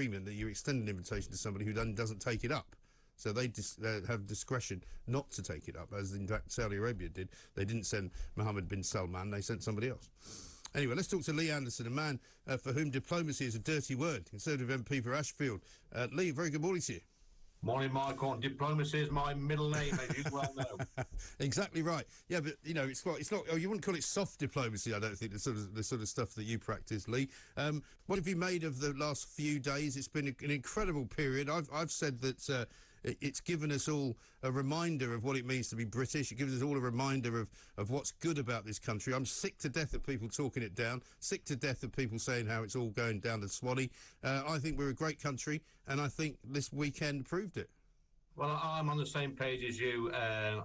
agreement that you extend an invitation to somebody who then doesn't take it up. So they have discretion not to take it up, as in fact Saudi Arabia did. They didn't send Mohammed bin Salman, they sent somebody else. Anyway, let's talk to Lee Anderson, a man for whom diplomacy is a dirty word, Conservative MP for Ashfield. Lee, very good morning to you. Morning, Michael. Diplomacy is my middle name, as you well know. Exactly right. Yeah, but you know, it's not. Oh, you wouldn't call it soft diplomacy. I don't think the sort of stuff that you practice, Lee. What have you made of the last few days? It's been an incredible period. I've said that it's given us all a reminder of what it means to be British. It gives us all a reminder of what's good about this country. I'm sick to death of people talking it down. Sick to death of people saying how it's all going down the Swanee. I think we're a great country, and I think this weekend proved it. Well, I'm on the same page as you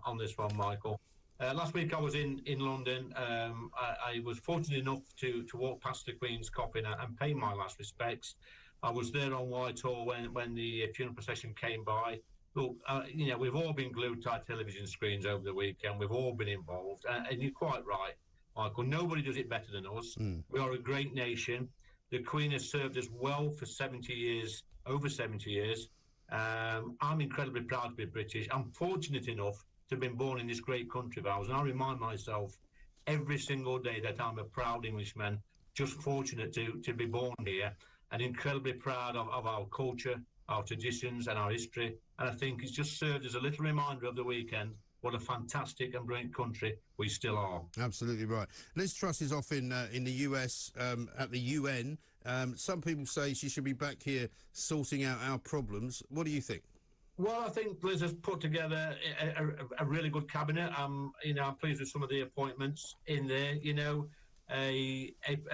on this one, Michael. Last week I was in London. I was fortunate enough to walk past the Queen's coffin and pay my last respects. I was there on Whitehall when the funeral procession came by. Look, you know, we've all been glued to our television screens over the weekend. We've all been involved. And you're quite right, Michael. Nobody does it better than us. We are a great nation. The Queen has served us well for 70 years, over 70 years. I'm incredibly proud to be British. I'm fortunate enough to have been born in this great country of ours, and I remind myself every single day that I'm a proud Englishman, just fortunate to be born here, and incredibly proud of our culture, our traditions and our history. And I think it's just served as a little reminder of the weekend what a fantastic and brilliant country we still are. Absolutely right. Liz Truss is off in the US at the UN. Some people say she should be back here sorting out our problems. What do you think? Well, I think Liz has put together a really good cabinet. I'm pleased with some of the appointments in there. You know, a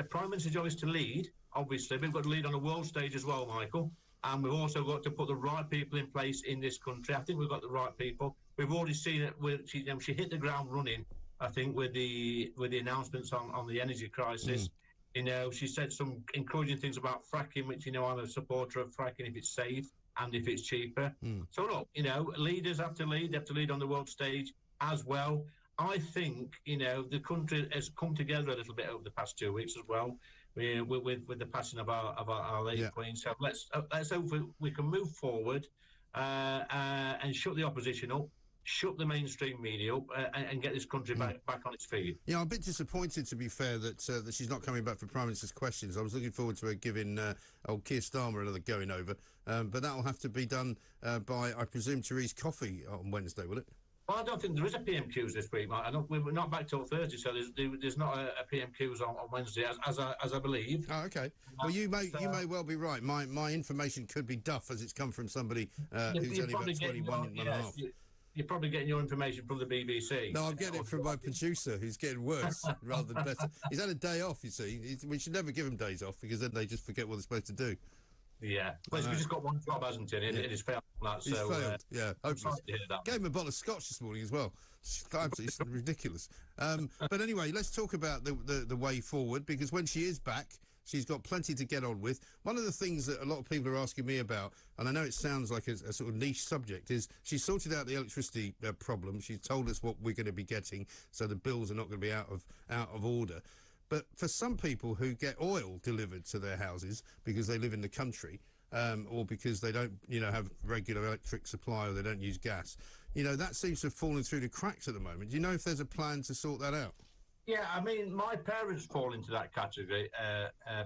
Prime Minister's job is to lead, obviously. We've got to lead on the world stage as well, Michael. And we've also got to put the right people in place in this country. I think we've got the right people. We've already seen it. She hit the ground running, I think, with the announcements on the energy crisis. You know, she said some encouraging things about fracking, which, you know, I'm a supporter of fracking if it's safe and if it's cheaper. So, look, you know, leaders have to lead. They have to lead on the world stage as well. I think, you know, the country has come together a little bit over the past 2 weeks as well, with the passing of our late Queen. So let's hope we can move forward and shut the opposition up, shut the mainstream media up, and get this country back on its feet. Yeah, I'm a bit disappointed, to be fair, that she's not coming back for Prime Minister's questions. I was looking forward to her giving old Keir Starmer another going over, but that will have to be done by, I presume, Therese Coffey on Wednesday, will it? Well, I don't think there is a PMQs this week, Mike. We're not back till Thursday, so there's not a PMQs on Wednesday, as I believe. Oh, okay. Well, you may well be right. My information could be duff, as it's come from somebody who's only about 21 and a half. You're probably getting your information from the BBC. No, I'm getting it from my producer, who's getting worse rather than better. He's had a day off, you see. We should never give him days off, because then they just forget what they're supposed to do. Yeah, well, he's just got one job, hasn't he? It has failed on that. He's failed, yeah. Hopeless. Gave him a bottle of scotch this morning as well. It's absolutely ridiculous. But anyway, let's talk about the way forward, because when she is back, she's got plenty to get on with. One of the things that a lot of people are asking me about, and I know it sounds like a sort of niche subject, is she's sorted out the electricity problem. She's told us what we're going to be getting, so the bills are not going to be out of order. But for some people who get oil delivered to their houses because they live in the country, or because they don't, you know, have regular electric supply, or they don't use gas, you know, that seems to have fallen through the cracks at the moment. Do you know if there's a plan to sort that out? Yeah, I mean, my parents fall into that category,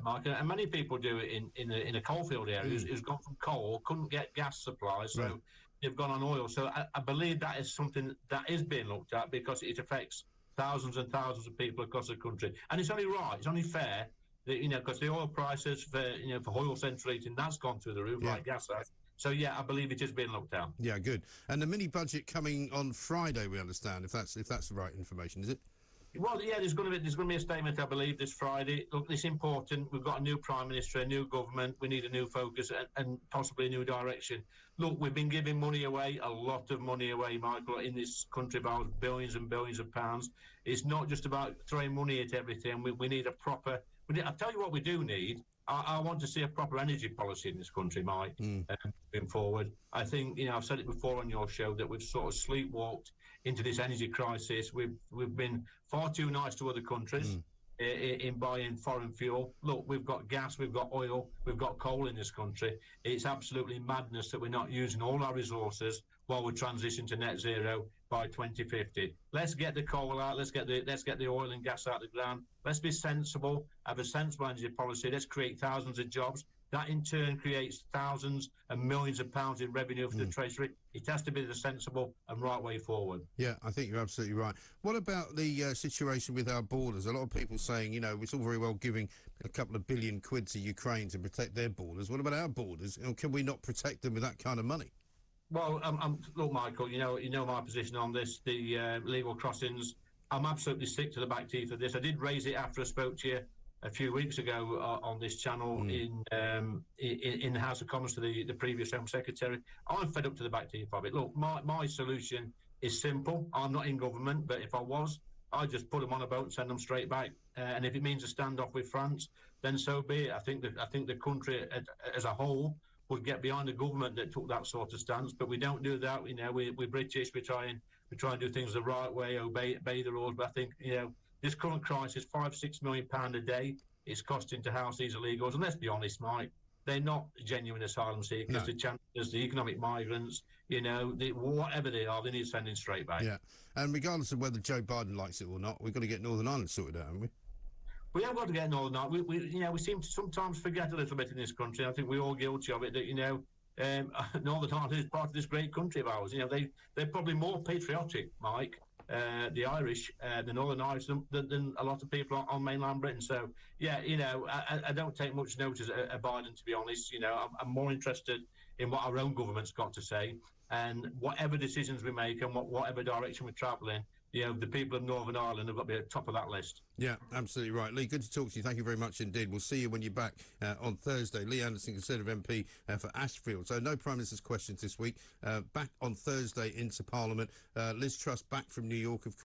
Mark, and many people do it in a coalfield area who's gone from coal, couldn't get gas supply, so they've gone on oil. So I believe that is something that is being looked at, because it affects thousands and thousands of people across the country. And it's only right, it's only fair that, you know, because the oil prices for oil central heating, that's gone through the roof like gas has. So, yeah, I believe it is being looked at. Yeah, good. And the mini-budget coming on Friday, we understand, if that's the right information, is it? Well, yeah, there's going to be a statement, I believe, this Friday. Look, it's important. We've got a new Prime Minister, a new government. We need a new focus and possibly a new direction. Look, we've been giving money away, a lot of money away, Michael, in this country, about billions and billions of pounds. It's not just about throwing money at everything. We need a proper... I'll tell you what we do need. I want to see a proper energy policy in this country, Mike, moving forward. I think, you know, I've said it before on your show that we've sort of sleepwalked into this energy crisis. We've been far too nice to other countries. in buying foreign fuel. Look, we've got gas, we've got oil, we've got coal in this country. It's absolutely madness that we're not using all our resources while we transition to net zero by 2050. Let's get the coal out. Let's get the oil and gas out of the ground. Let's be sensible. Have a sensible energy policy. Let's create thousands of jobs. That in turn creates thousands and millions of pounds in revenue for the Treasury. It has to be the sensible and right way forward. Yeah, I think you're absolutely right. What about the situation with our borders? A lot of people saying, it's all very well giving a couple of billion quid to Ukraine to protect their borders. What about our borders? Can we not protect them with that kind of money? Well, look, Michael, you know my position on this, the legal crossings. I'm absolutely sick to the back teeth of this. I did raise it after I spoke to you a few weeks ago on this channel in the House of Commons to the previous Home Secretary. I'm fed up to the back teeth of it. Look, my solution is simple. I'm not in government, but if I was, I'd just put them on a boat and send them straight back. And if it means a standoff with France, then so be it. I think the country as a whole would get behind a government that took that sort of stance, but we don't do that. We're British. We try and do things the right way, obey the rules. But I think this current crisis, £5-6 million a day, is costing to house these illegals. And let's be honest, Mike, they're not genuine asylum seekers. No. The chancellors, the economic migrants, whatever they are, they need sending straight back. Yeah, and regardless of whether Joe Biden likes it or not, we've got to get Northern Ireland sorted out, haven't we? We have got to get Northern Ireland. We seem to sometimes forget a little bit in this country. I think we're all guilty of it. That Northern Ireland is part of this great country of ours. They're probably more patriotic, Mike, the Irish, the Northern Irish, than a lot of people on mainland Britain. So I don't take much notice of Biden, to be honest. I'm more interested in what our own government's got to say, and whatever decisions we make and whatever direction we're travelling. The people of Northern Ireland have got to be at the top of that list. Yeah, absolutely right. Lee, good to talk to you. Thank you very much indeed. We'll see you when you're back on Thursday. Lee Anderson, Conservative MP for Ashfield. So no Prime Minister's questions this week. Back on Thursday into Parliament. Liz Truss back from New York, of course.